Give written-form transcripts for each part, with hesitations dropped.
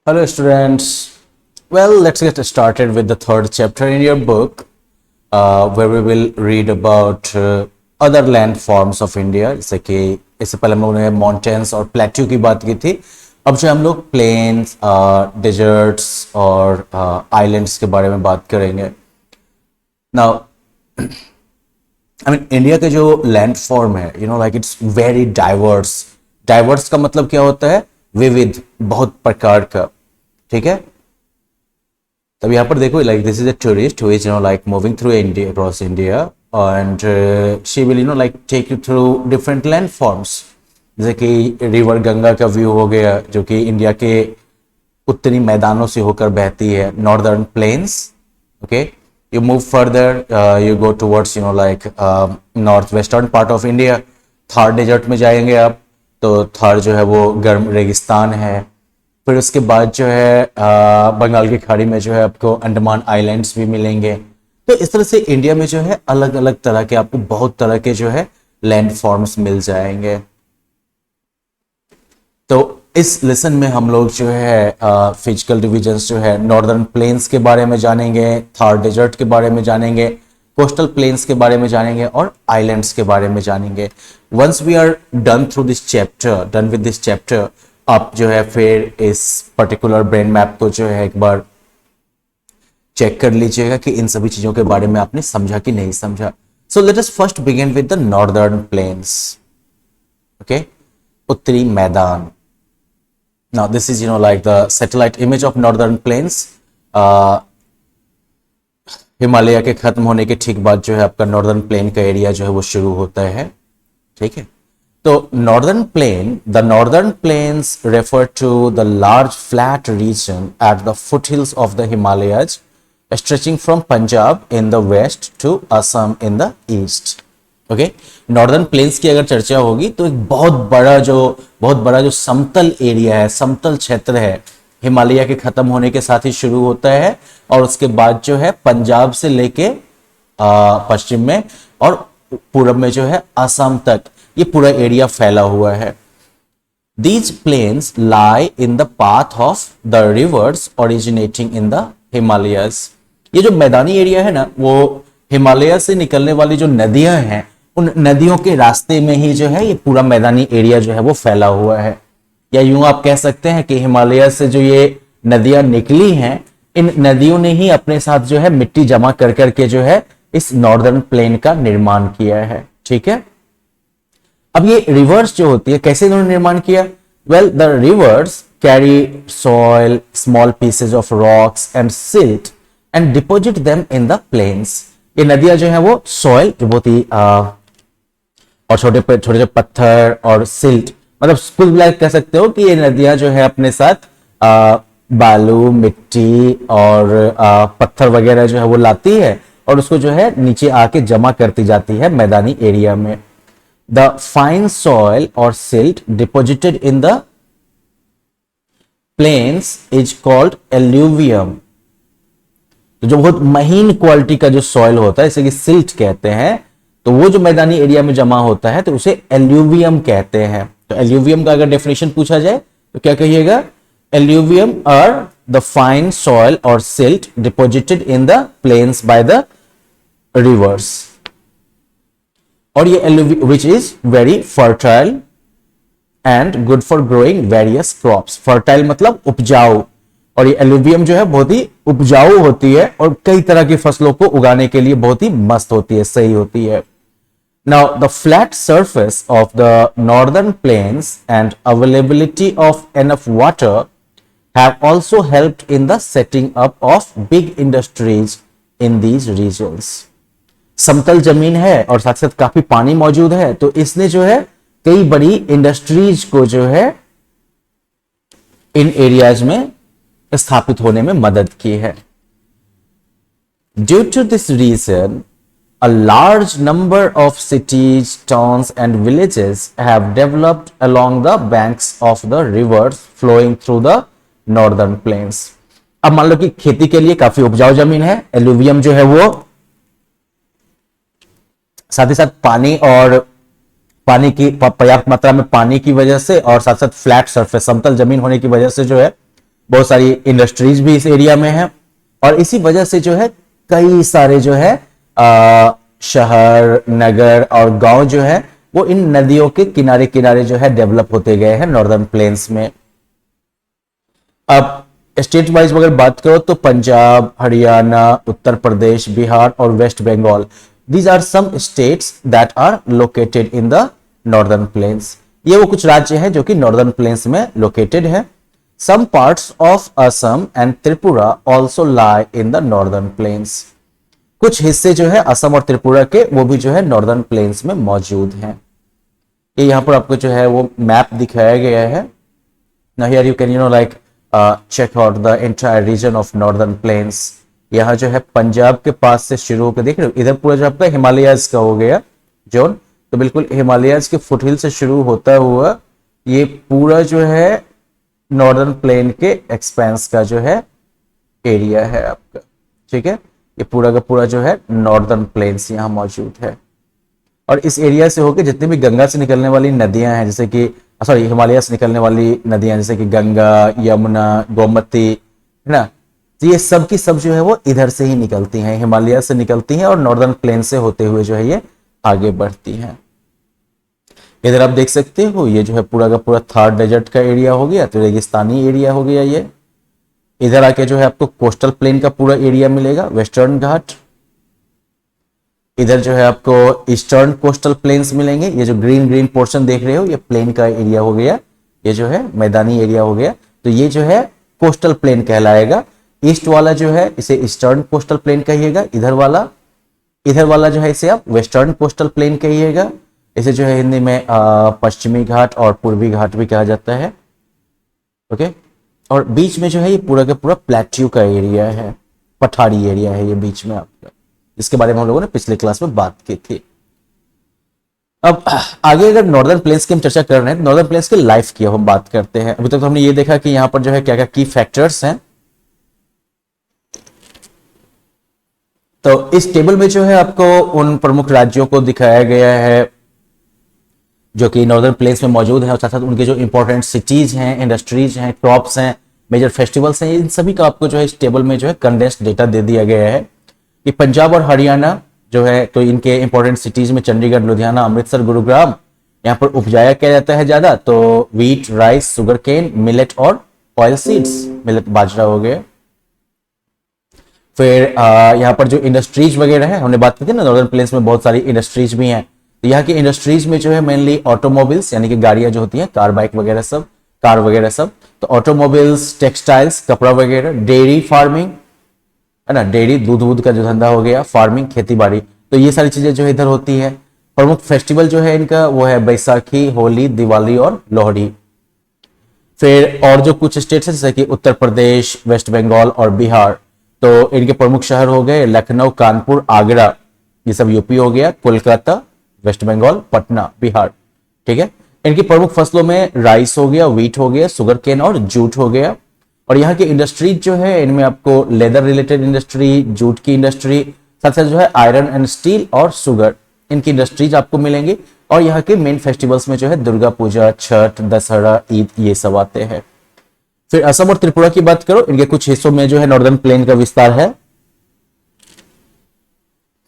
Hello, students. Well, let's get started with the third chapter in your book, where we will read about other landforms of India. जैसे कि इससे पहले हम लोगों ने mountains और प्लेट्यू की बात की थी। अब जो हम लोग प्लेन्स, डेजर्ट्स और आइलैंड्स के बारे में बात करेंगे। नाउ इंडिया के जो लैंड फॉर्म है, like it's very diverse. Diverse का मतलब क्या होता है? विविध, बहुत प्रकार का। ठीक है, तब यहाँ पर देखो, like this is a tourist who is like moving through India, across India, and she will like take you through different land forms. जैसे कि रिवर गंगा का व्यू हो गया, जो कि इंडिया के उत्तरी मैदानों से होकर बहती है, northern plains. Okay, you move further, you go towards like north western part of India. Thar desert में जाएंगे आप, तो थार जो है वो गर्म रेगिस्तान है। फिर उसके बाद जो है बंगाल की खाड़ी में जो है आपको अंडमान आइलैंड्स भी मिलेंगे। तो इस तरह से इंडिया में जो है अलग अलग तरह के आपको बहुत तरह के जो है लैंड फॉर्म्स मिल जाएंगे। तो इस लेसन में हम लोग जो है फिजिकल डिविजन्स जो है नॉर्दर्न प्लेन्स के बारे में जानेंगे, थार डेजर्ट के बारे में जानेंगे, कोस्टल प्लेन्स के बारे में जानेंगे और आइलैंड्स के बारे में जानेंगे। Once we are done through this chapter, done with this chapter, आप जो है फिर इस पर्टिकुलर ब्रेन मैप को जो है एक बार चेक कर लीजिएगा कि इन सभी चीजों के बारे में आपने समझा कि नहीं समझा। So let us first begin with the northern plains. Okay, उत्तरी मैदान। Now this is like the satellite image of northern plains. Himalaya के खत्म होने के ठीक बाद जो है आपका नॉर्दर्न प्लेन का एरिया जो है वो शुरू होता है। ठीक है, तो northern plain, the northern plains refer to the large flat region at the foothills of the Himalayas, stretching from Punjab in the west to Assam in the east. Okay, northern plains की अगर चर्चा होगी तो एक बहुत बड़ा जो समतल एरिया है, समतल क्षेत्र है, हिमालय के खत्म होने के साथ ही शुरू होता है और उसके बाद जो है पंजाब से लेके पश्चिम में और पूरब में जो है असम तक ये पूरा एरिया फैला हुआ है। These plains lie in the path of the rivers originating in the Himalayas. ये जो मैदानी एरिया है ना, वो हिमालय से निकलने वाली जो नदियां हैं, उन नदियों के रास्ते में ही जो है ये पूरा मैदानी एरिया जो है वो फैला हुआ है। या यूं आप कह सकते हैं कि हिमालय से जो ये नदियां निकली हैं, इन नदियों ने ही अपने साथ जो है मिट्टी जमा कर करके जो है इस नॉर्दर्न प्लेन का निर्माण किया है। ठीक है, अब ये रिवर्स जो होती है, कैसे इन्होंने निर्माण किया? Well, the rivers carry soil, small pieces of rocks and silt and deposit them in the plains. ये नदियां जो है वो सॉइल, जो बहुत ही और छोटे छोटे पत्थर और सिल्ट, मतलब कुल मिला कह सकते हो कि ये नदियां जो है अपने साथ बालू, मिट्टी और पत्थर वगैरह जो है वो लाती है और उसको जो है नीचे आके जमा करती जाती है मैदानी एरिया में। द फाइन सॉइल और silt deposited in the plains is called alluvium. तो जो बहुत महीन क्वालिटी का जो सॉइल होता है, इसे सिल्ट कहते हैं, तो वो जो मैदानी एरिया में जमा होता है तो उसे एल्यूवियम कहते हैं। तो एल्यूवियम का अगर डेफिनेशन पूछा जाए तो क्या कहिएगा? Alluvium are the fine soil और silt deposited in the plains by the rivers. और ये alluvium which is very fertile and good for growing various crops. Fertile मतलब उपजाऊ, और ये एल्यूवियम जो है बहुत ही उपजाऊ होती है और कई तरह की फसलों को उगाने के लिए बहुत ही मस्त होती है, सही होती है। Now, the flat surface of the northern plains and availability of enough water have also helped in the setting up of big industries in these regions. समतल जमीन है और साथ साथ काफी पानी मौजूद है, तो इसने जो है कई बड़ी इंडस्ट्रीज को जो है इन एरियाज में स्थापित होने में मदद की है। Due to this reason, a large number of cities, towns and villages have developed along the banks of the rivers flowing through the northern plains. अब मान लो कि खेती के लिए काफी उपजाऊ जमीन है, एल्यूवियम जो है वो साथ ही साथ पानी और पानी की पर्याप्त मात्रा में पानी की वजह से और साथ साथ फ्लैट सरफेस, समतल जमीन होने की वजह से जो है बहुत सारी इंडस्ट्रीज भी इस एरिया में है, और इसी वजह से जो है कई सारे जो है शहर, नगर और गांव जो है वो इन नदियों के किनारे किनारे जो है डेवलप होते गए हैं नॉर्दर्न प्लेन्स में। अब स्टेट वाइज अगर बात करो तो पंजाब, हरियाणा, उत्तर प्रदेश, बिहार और West Bengal, these are some states that are located in the northern plains. ये वो कुछ राज्य हैं जो कि नॉर्दर्न प्लेन्स में लोकेटेड है। Some parts of Assam and Tripura also lie in the northern plains. कुछ हिस्से जो है असम और त्रिपुरा के वो भी जो है नॉर्दर्न प्लेन्स में मौजूद हैं। ये यहां पर आपको जो है वो मैप दिखाया गया है। Now here you can like check out the entire region of northern plains। यहाँ जो है पंजाब के पास से शुरू होकर देख रहे हो, इधर पूरा जो आपका हिमालयाज का हो गया जोन, तो बिल्कुल हिमालयाज के फुटहिल से शुरू होता हुआ ये पूरा जो है नॉर्दर्न प्लेन के एक्सपेंस का जो है एरिया है आपका, ठीक है। ये पूरा का पूरा जो है नॉर्दर्न प्लेन्स यहाँ मौजूद है, और इस एरिया से होकर जितनी भी गंगा से निकलने वाली नदियां हैं, जैसे कि सॉरी हिमालय से निकलने वाली नदियां जैसे कि गंगा, यमुना, गोमती, है ना, तो ये सब की सब जो है वो इधर से ही निकलती हैं, हिमालय से निकलती हैं और नॉर्दर्न प्लेन से होते हुए जो है ये आगे बढ़ती हैं। इधर आप देख सकते हो ये जो है पूरा का पूरा थार डेजर्ट का एरिया हो गया, तो रेगिस्तानी एरिया हो गया ये। इधर आके जो है आपको कोस्टल प्लेन का पूरा एरिया मिलेगा, वेस्टर्न घाट। इधर जो है आपको ईस्टर्न कोस्टल प्लेन्स मिलेंगे। ये जो ग्रीन ग्रीन पोर्शन देख रहे हो ये प्लेन का एरिया हो गया, ये जो है मैदानी एरिया हो गया, तो ये जो है कोस्टल प्लेन कहलाएगा। ईस्ट वाला जो है इसे ईस्टर्न कोस्टल प्लेन कहिएगा, इधर वाला जो है इसे आप वेस्टर्न कोस्टल प्लेन कहिएगा। इसे जो है हिंदी में पश्चिमी घाट और पूर्वी घाट भी कहा जाता है, ओके। और बीच में जो है ये पूरा का पूरा प्लेट्यू का एरिया है, पठारी एरिया है ये बीच में आपका, जिसके बारे में हम लोगों ने पिछले क्लास में बात की थी। अब आगे अगर नॉर्दर्न प्लेन्स की हम चर्चा कर रहे हैं तो नॉर्दर्न प्लेन्स की लाइफ की हम बात करते हैं। अभी तक तो हमने ये देखा कि यहां पर जो है क्या क्या की फैक्टर्स हैं। तो इस टेबल में जो है आपको उन प्रमुख राज्यों को दिखाया गया है जो कि नॉर्दर्न प्लेन्स में मौजूद है, और साथ साथ उनके जो इंपॉर्टेंट सिटीज हैं, इंडस्ट्रीज हैं, क्रॉप्स हैं, मेजर फेस्टिवल्स हैं, इन सभी का आपको जो है इस टेबल में जो है कंडेंस्ड डेटा दे दिया गया है कि पंजाब और हरियाणा जो है तो इनके इंपॉर्टेंट सिटीज में चंडीगढ़, लुधियाना, अमृतसर, गुरुग्राम, यहाँ पर उपजाया क्या जाता है ज्यादा, तो wheat, rice, sugar cane, millet और ऑयल सीड्स, मिलेट बाजरा हो गया। फिर यहाँ पर जो इंडस्ट्रीज वगैरह है, हमने बात की थी ना नॉर्दर्न प्लेन्स में बहुत सारी इंडस्ट्रीज भी हैं, तो यहाँ की इंडस्ट्रीज में जो है मेनली ऑटोमोबाइल्स यानी कि गाड़ियां जो होती हैं, कार बाइक वगैरह सब, कार वगैरह सब, तो ऑटोमोबाइल्स, टेक्सटाइल्स, कपड़ा वगैरह, डेयरी फार्मिंग है ना, डेयरी दूध का जो धंधा हो गया, फार्मिंग खेती बाड़ी, तो ये सारी चीजें जो इधर होती है। प्रमुख फेस्टिवल जो है इनका वो है बैसाखी, होली, दिवाली और लोहड़ी। फिर और जो कुछ स्टेट्स हैं जैसे कि उत्तर प्रदेश, वेस्ट बंगाल और बिहार, तो इनके प्रमुख शहर हो गए लखनऊ, कानपुर, आगरा, ये सब यूपी हो गया, कोलकाता वेस्ट बंगाल, पटना बिहार, ठीक है। इनकी प्रमुख फसलों में राइस हो गया, व्हीट हो गया, सुगर केन और जूट हो गया। और यहाँ की इंडस्ट्रीज जो है इनमें आपको लेदर रिलेटेड इंडस्ट्री, जूट की इंडस्ट्री, साथ साथ जो है आयरन एंड स्टील और शुगर, इनकी इंडस्ट्रीज आपको मिलेंगी। और यहाँ के मेन फेस्टिवल्स में जो है दुर्गा पूजा, छठ, दशहरा, ईद, ये सब आते हैं। फिर असम और त्रिपुरा की बात करो, इनके कुछ हिस्सों में जो है नॉर्दर्न प्लेन का विस्तार है,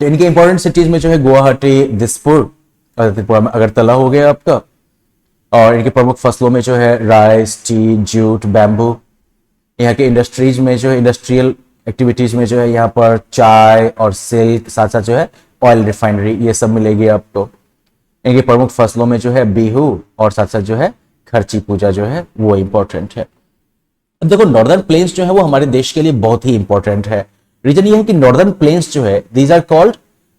तो इनके इंपॉर्टेंट सिटीज में जो है गुवाहाटी, दिसपुर, त्रिपुरा में अगरतला हो गया आपका। और इनके प्रमुख फसलों में जो है राइस, टी, जूट, बैम्बू। यहाँ के इंडस्ट्रीज में जो है इंडस्ट्रियल एक्टिविटीज में जो है यहाँ पर चाय और सिल्क, साथ साथ जो है ऑयल रिफाइनरी, ये सब मिलेगी आपको। इनके प्रमुख फसलों में जो है बिहू और साथ साथ जो है खर्ची पूजा जो है वो इंपॉर्टेंट है। अब देखो नॉर्दर्न प्लेन्स जो है वो हमारे देश के लिए बहुत ही इंपॉर्टेंट है। रीजन ये है कि नॉर्दर्न प्लेन्स जो है these are called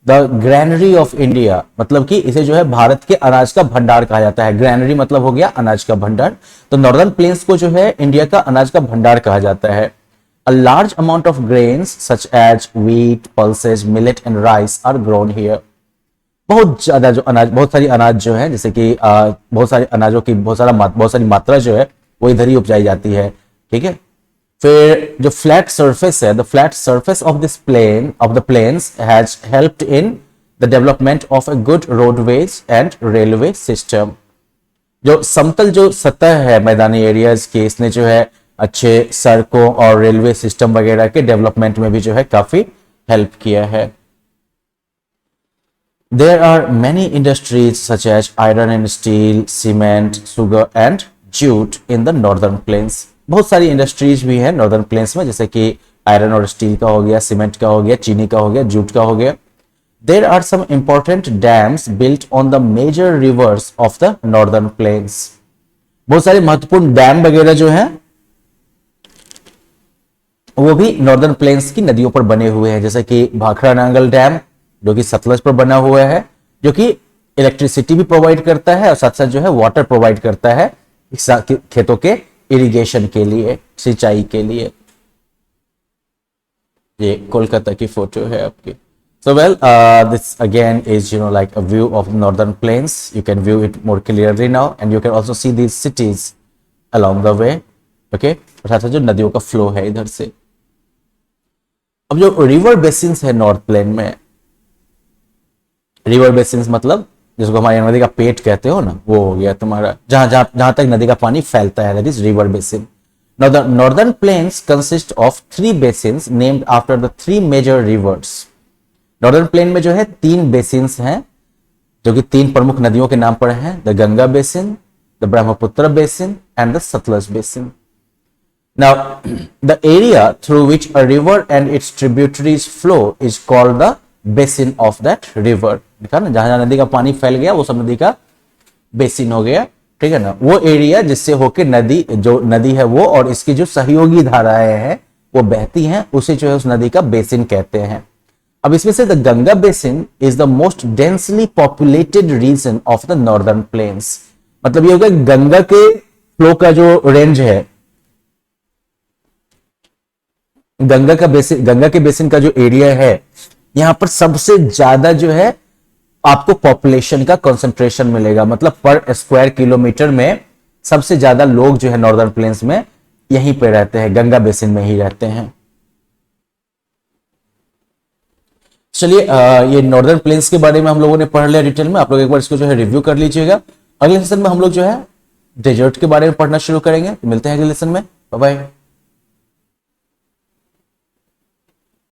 the granary of India, मतलब कि इसे जो है भारत के अनाज का भंडार कहा जाता है। ग्रैनरी मतलब हो गया अनाज का भंडार, तो नॉर्दर्न प्लेन्स को जो है इंडिया का अनाज का भंडार कहा जाता है। A large amount of grains such as wheat, pulses, millet and rice are grown here. बहुत ज्यादा जो अनाज, बहुत सारी अनाज जो है, जैसे कि बहुत सारे अनाजों की बहुत सारी मात्रा जो है वो इधर ही उपजाई जाती है, ठीक है। फिर जो फ्लैट सरफेस है, the flat surface of this plain of the plains has helped in the development of a good roadways and railway system. जो समतल जो सतह है मैदानी एरियाज की, इसने जो है अच्छे सड़कों और रेलवे सिस्टम वगैरह के डेवलपमेंट में भी जो है काफी हेल्प किया है। There are many industries such as iron and steel, cement, sugar and jute in the northern plains. बहुत सारी इंडस्ट्रीज भी है नॉर्दर्न प्लेन्स में, जैसे कि आयरन और स्टील का हो गया, सीमेंट का हो गया, चीनी का हो गया, जूट का हो गया। There are some important dams built on the major rivers of the northern plains. बहुत सारे महत्वपूर्ण डैम वगैरह जो हैं वो भी नॉर्दर्न प्लेन्स की नदियों पर बने हुए हैं, जैसे कि भाखड़ा नांगल डैम जो कि सतलज पर बना हुआ है, जो कि इलेक्ट्रिसिटी भी प्रोवाइड करता है और साथ साथ जो है वाटर प्रोवाइड करता है खेतों के इरिगेशन के लिए, सिंचाई के लिए। ये कोलकाता की फोटो है आपकी। So well, this again is like a view of northern plains. You can view it more clearly now, and you can also see these cities along the way. Okay, और साथ जो नदियों का फ्लो है इधर से। अब जो रिवर बेसिन्स है नॉर्थ प्लेन में, रिवर बेसिन्स मतलब जिसको हमारे नदी का पेट कहते हो ना, वो हो गया तुम्हारा जहां तक नदी का पानी फैलता है, that is river basin. Now the northern plains consist of 3 basins named after the 3 major rivers. Northern plain में जो है 3 बेसिन्स हैं जो कि 3 प्रमुख नदियों के नाम पर हैं, the Ganga basin, the Brahmaputra basin and the Sutlej basin. Now the area through which a river and its tributaries flow is called the basin of that river. देखा ना, जहां नदी का पानी फैल गया वो सब नदी का बेसिन हो गया, ठीक है ना। वो एरिया जिससे होके नदी, जो नदी है वो और इसकी जो सहयोगी धाराएं हैं वो बहती हैं, उसे जो है उस नदी का बेसिन कहते हैं। अब इसमें से the Ganga basin is the most densely populated region of the northern plains. मतलब ये होगा गंगा के फ्लो का जो रेंज है, गंगा के बेसिन का जो एरिया है, यहां पर सबसे ज्यादा जो है आपको पॉपुलेशन का कंसंट्रेशन मिलेगा। मतलब पर स्क्वायर किलोमीटर में सबसे ज्यादा लोग जो है नॉर्दर्न प्लेन्स में यहीं पे रहते हैं, गंगा बेसिन में ही रहते हैं। चलिए ये नॉर्दर्न प्लेन्स के बारे में हम लोगों ने पढ़ लिया डिटेल में। आप लोग एक बार इसको जो है रिव्यू कर लीजिएगा। अगले सेशन में हम लोग जो है डेजर्ट के बारे में पढ़ना शुरू करेंगे। मिलते हैं अगले लेसन में। Bye bye.